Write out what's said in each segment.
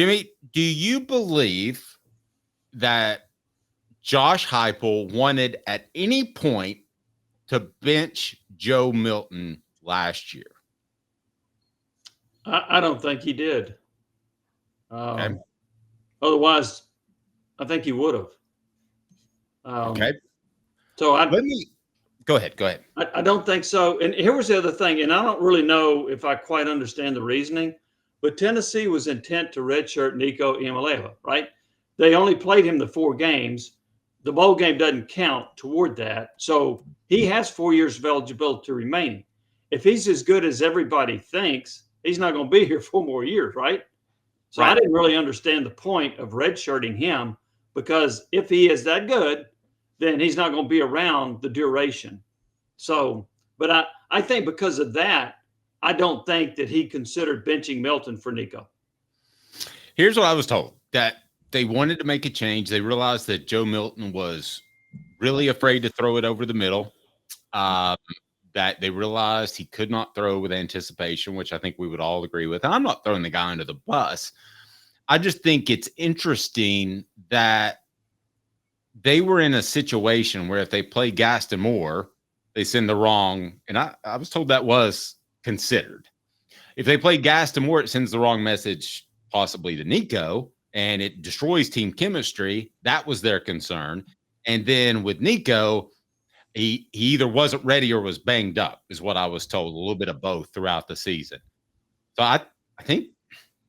Jimmy, do you believe that Josh Heupel wanted at any point to bench Joe Milton last year? I don't think he did. Okay. Otherwise, I think he would have. Okay. So go ahead. I don't think so. And here was the other thing, and I don't really know if I quite understand the reasoning, but Tennessee was intent to redshirt Nico Iamaleava, right? They only played him the 4 games. The bowl game doesn't count toward that. So he has 4 years of eligibility remaining. If he's as good as everybody thinks, he's not going to be here 4 more years, right? So right. I didn't really understand the point of redshirting him, because if he is that good, then he's not going to be around the duration. So, but I think because of that, I don't think that he considered benching Milton for Nico. Here's what I was told, that they wanted to make a change. They realized that Joe Milton was really afraid to throw it over the middle, that they realized he could not throw with anticipation, which I think we would all agree with. And I'm not throwing the guy under the bus. I just think it's interesting that they were in a situation where if they play Gaston Moore, they send the wrong, and I was told that was considered. If they play Gaston Moore, it sends the wrong message possibly to Nico, and it destroys team chemistry. That was their concern. And then with Nico, he either wasn't ready or was banged up, is what I was told, a little bit of both throughout the season. So I think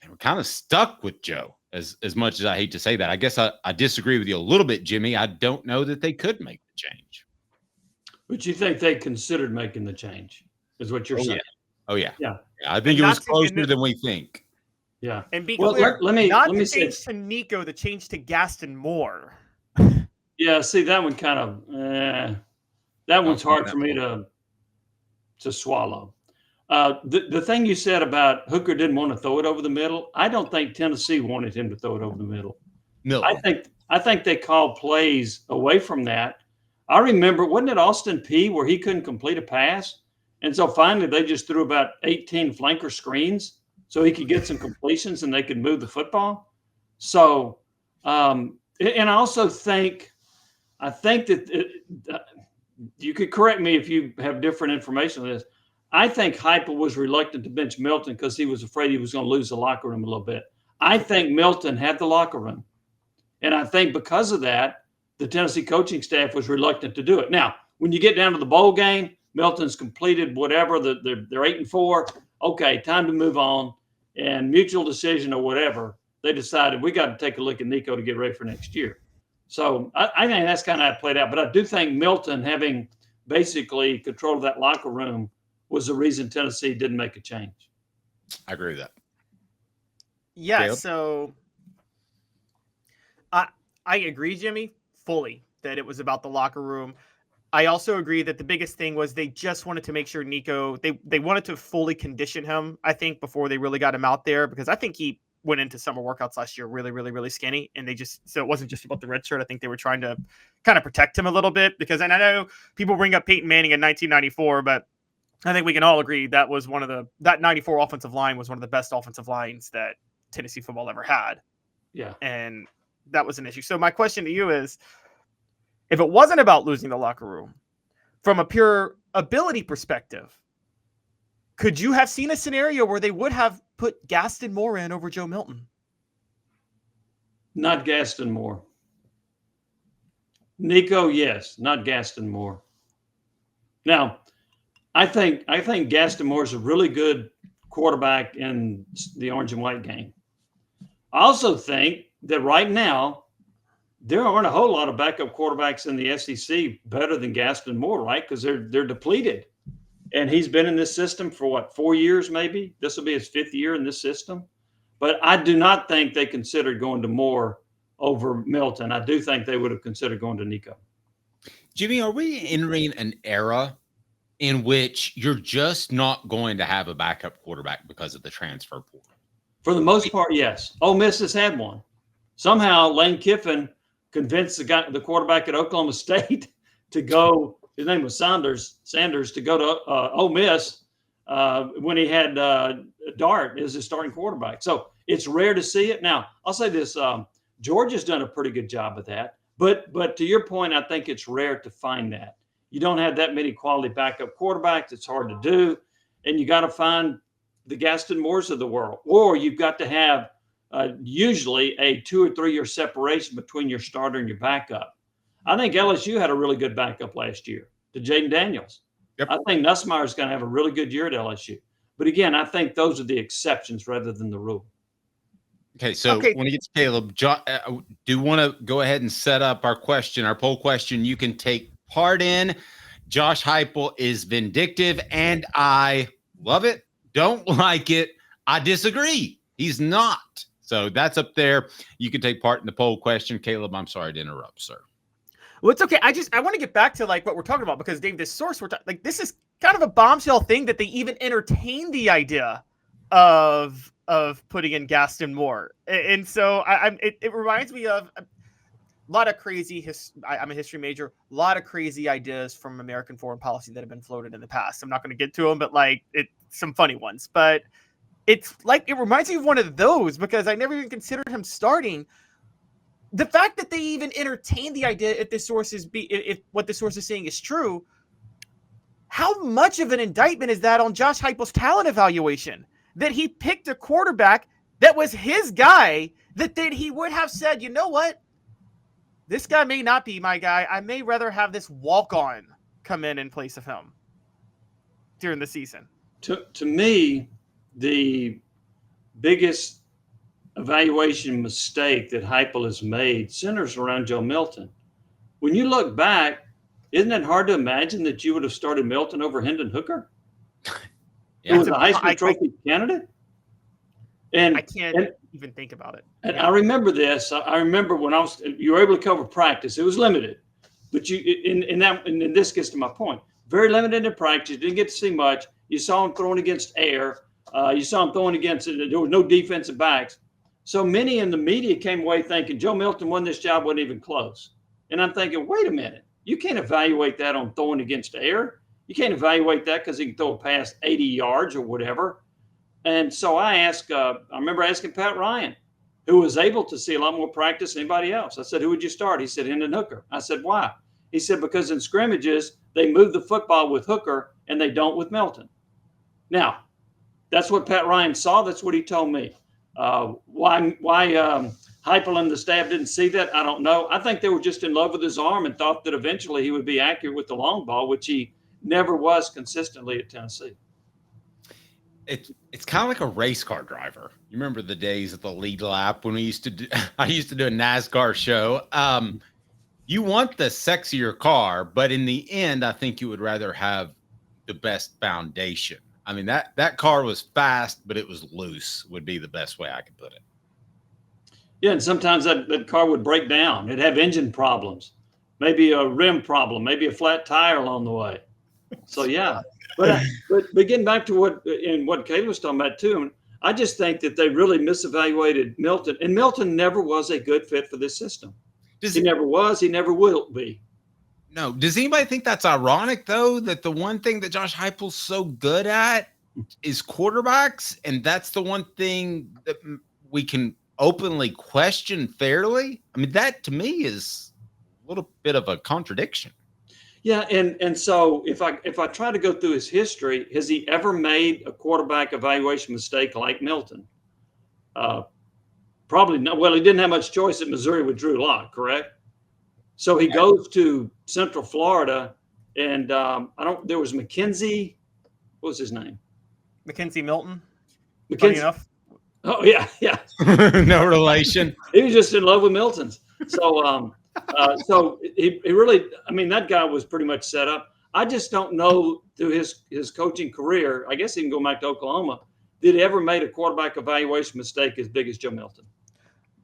they were kind of stuck with Joe, as much as I hate to say that. I guess I disagree with you a little bit, Jimmy. I don't know that they could make the change. But you think they considered making the change, is what you're saying? Yeah. Yeah. I think it was closer than we think. Yeah. And be clear, let me change to Nico, the change to Gaston Moore. Yeah, see, that one kind of, that one's hard for me to swallow. The thing you said about Hooker didn't want to throw it over the middle, I don't think Tennessee wanted him to throw it over the middle. No. I think they called plays away from that. I remember, wasn't it Austin Peay where he couldn't complete a pass? And so finally they just threw about 18 flanker screens so he could get some completions and they could move the football. So, and I also think that you could correct me if you have different information on this. I think Heupel was reluctant to bench Milton because he was afraid he was going to lose the locker room a little bit. I think Milton had the locker room. And I think because of that, the Tennessee coaching staff was reluctant to do it. Now, when you get down to the bowl game, Milton's completed whatever, they're 8-4. Okay, time to move on. And mutual decision or whatever, they decided we got to take a look at Nico to get ready for next year. So I think that's kind of how it played out. But I do think Milton having basically control of that locker room was the reason Tennessee didn't make a change. I agree with that. Yeah, Caleb? So I agree, Jimmy, fully that it was about the locker room. I also agree that the biggest thing was they just wanted to make sure Nico, they wanted to fully condition him, I think, before they really got him out there, because I think he went into summer workouts last year really, really, really skinny. And so it wasn't just about the red shirt. I think they were trying to kind of protect him a little bit, because, and I know people bring up Peyton Manning in 1994, but I think we can all agree that was that 94 offensive line was one of the best offensive lines that Tennessee football ever had. Yeah. And that was an issue. So my question to you is, if it wasn't about losing the locker room, from a pure ability perspective, could you have seen a scenario where they would have put Gaston Moore in over Joe Milton? Not Gaston Moore. Nico, yes, not Gaston Moore. Now, I think Gaston Moore is a really good quarterback in the orange and white game. I also think that right now, there aren't a whole lot of backup quarterbacks in the SEC better than Gaston Moore, right? Because they're depleted. And he's been in this system for 4 years maybe? This will be his 5th year in this system. But I do not think they considered going to Moore over Milton. I do think they would have considered going to Nico. Jimmy, are we entering an era in which you're just not going to have a backup quarterback because of the transfer portal? For the most part, yes. Ole Miss has had one. Somehow Lane Kiffin convinced the quarterback at Oklahoma State to go. His name was Sanders, to go to Ole Miss when he had dart as a starting quarterback. So it's rare to see it. Now, I'll say this, Georgia's done a pretty good job of that. But to your point, I think it's rare to find that. You don't have that many quality backup quarterbacks. It's hard to do. And you got to find the Gaston Moores of the world. Or you've got to have usually a 2 or 3 year separation between your starter and your backup. I think LSU had a really good backup last year to Jaden Daniels. Yep. I think Nussmeier is going to have a really good year at LSU. But again, I think those are the exceptions rather than the rule. Okay, so when you get to Caleb, do you want to go ahead and set up our poll question you can take part in? Josh Heupel is vindictive, and I love it. Don't like it. I disagree. He's not. So that's up there. You can take part in the poll question. Caleb, I'm sorry to interrupt, sir. Well, it's okay. I want to get back to like what we're talking about because Dave, this source this is kind of a bombshell thing that they even entertained the idea of putting in Gaston Moore, and so it reminds me of a lot of crazy. I'm a history major. A lot of crazy ideas from American foreign policy that have been floated in the past. I'm not going to get to them, but some funny ones. But it's it reminds me of one of those because I never even considered him starting. The fact that they even entertain the idea, if what the source is saying is true, how much of an indictment is that on Josh Heupel's talent evaluation? That he picked a quarterback that was his guy, that then he would have said, you know what? This guy may not be my guy. I may rather have this walk-on come in place of him during the season. To me, the biggest evaluation mistake that Heupel has made centers around Joe Milton. When you look back, isn't it hard to imagine that you would have started Milton over Hendon Hooker? Who was a Heisman Trophy candidate? And I can't even think about it. And I remember this. I remember when you were able to cover practice. It was limited, but and this gets to my point. Very limited in practice. You didn't get to see much. You saw him throwing against air. You saw him throwing against. There were no defensive backs. So many in the media came away thinking Joe Milton won this job, wasn't even close. And I'm thinking, wait a minute, you can't evaluate that on throwing against air. You can't evaluate that because he can throw it past 80 yards or whatever. And so I remember asking Pat Ryan, who was able to see a lot more practice than anybody else. I said, who would you start? He said, Hendon Hooker. I said, why? He said, because in scrimmages, they move the football with Hooker and they don't with Milton. Now, that's what Pat Ryan saw. That's what he told me. Why Heupel and the staff didn't see that, I don't know. I think they were just in love with his arm and thought that eventually he would be accurate with the long ball, which he never was consistently at Tennessee. It's kind of like a race car driver. You remember the days of the lead lap when I used to do a NASCAR show. You want the sexier car, but in the end, I think you would rather have the best foundation. I mean, that car was fast, but it was loose would be the best way I could put it. Yeah, and sometimes that car would break down. It'd have engine problems, maybe a rim problem, maybe a flat tire along the way. So, yeah. But getting back to what Caleb was talking about, too, I just think that they really misevaluated Milton. And Milton never was a good fit for this system. He never was. He never will be. No. Does anybody think that's ironic, though, that the one thing that Josh Heupel's so good at is quarterbacks, and that's the one thing that we can openly question fairly? I mean, that to me is a little bit of a contradiction. Yeah, and so if I try to go through his history, has he ever made a quarterback evaluation mistake like Milton? Probably not. Well, he didn't have much choice at Missouri with Drew Lock, correct? So he goes to Central Florida, and there was McKenzie. What was his name? McKenzie Milton. Funny enough. Oh yeah. No relation. He was just in love with Milton's. So so he really, I mean, that guy was pretty much set up. I just don't know through his coaching career. I guess he can go back to Oklahoma. Did he ever made a quarterback evaluation mistake as big as Joe Milton?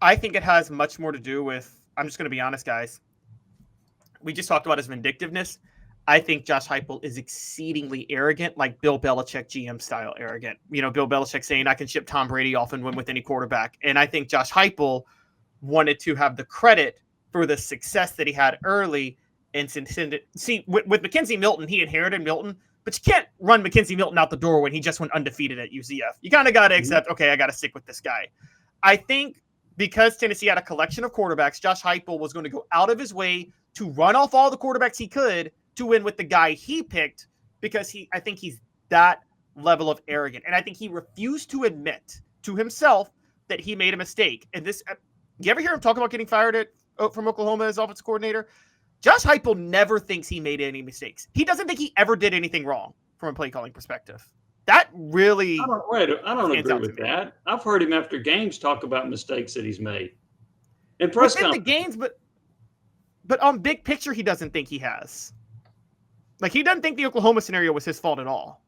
I think it has much more to do with. I'm just going to be honest, guys. We just talked about his vindictiveness. I think Josh Heupel is exceedingly arrogant, like Bill Belichick GM style arrogant. You know, Bill Belichick saying, I can ship Tom Brady off and win with any quarterback. And I think Josh Heupel wanted to have the credit for the success that he had early and see with McKenzie Milton, he inherited Milton, but you can't run McKenzie Milton out the door when he just went undefeated at UCF. You kind of got to accept, okay, I got to stick with this guy. I think because Tennessee had a collection of quarterbacks, Josh Heupel was going to go out of his way to run off all the quarterbacks he could to win with the guy he picked, because I think he's that level of arrogant. And I think he refused to admit to himself that he made a mistake. And this, you ever hear him talk about getting fired from Oklahoma as offensive coordinator? Josh Heupel never thinks he made any mistakes. He doesn't think he ever did anything wrong from a play calling perspective. That really, I don't agree with that. I've heard him after games talk about mistakes that he's made in press within conference. the games, but on big picture, he doesn't think he has. Like, he doesn't think the Oklahoma scenario was his fault at all.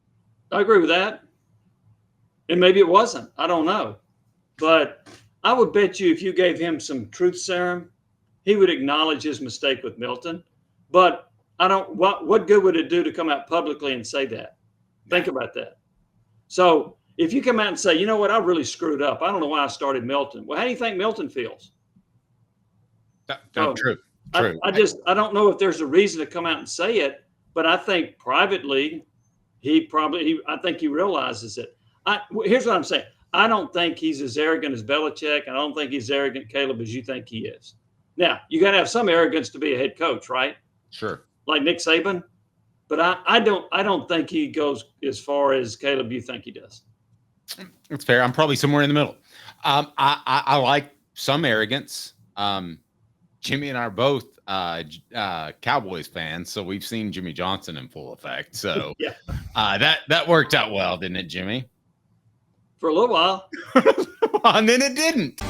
I agree with that. And maybe it wasn't. I don't know. But I would bet you if you gave him some truth serum, he would acknowledge his mistake with Milton. But what good would it do to come out publicly and say that? Think about that. So if you come out and say, you know what, I really screwed up. I don't know why I started Milton. Well, how do you think Milton feels? True. I don't know if there's a reason to come out and say it, but I think privately, I think he realizes it. Here's what I'm saying. I don't think he's as arrogant as Belichick. I don't think he's arrogant, Caleb, as you think he is. Now, you got to have some arrogance to be a head coach, right? Sure. Like Nick Saban. But I don't think he goes as far as Caleb you think he does. It's fair. I'm probably somewhere in the middle. I like some arrogance. Jimmy and I are both Cowboys fans, so we've seen Jimmy Johnson in full effect. So yeah. That worked out well, didn't it, Jimmy? For a little while. And then it didn't.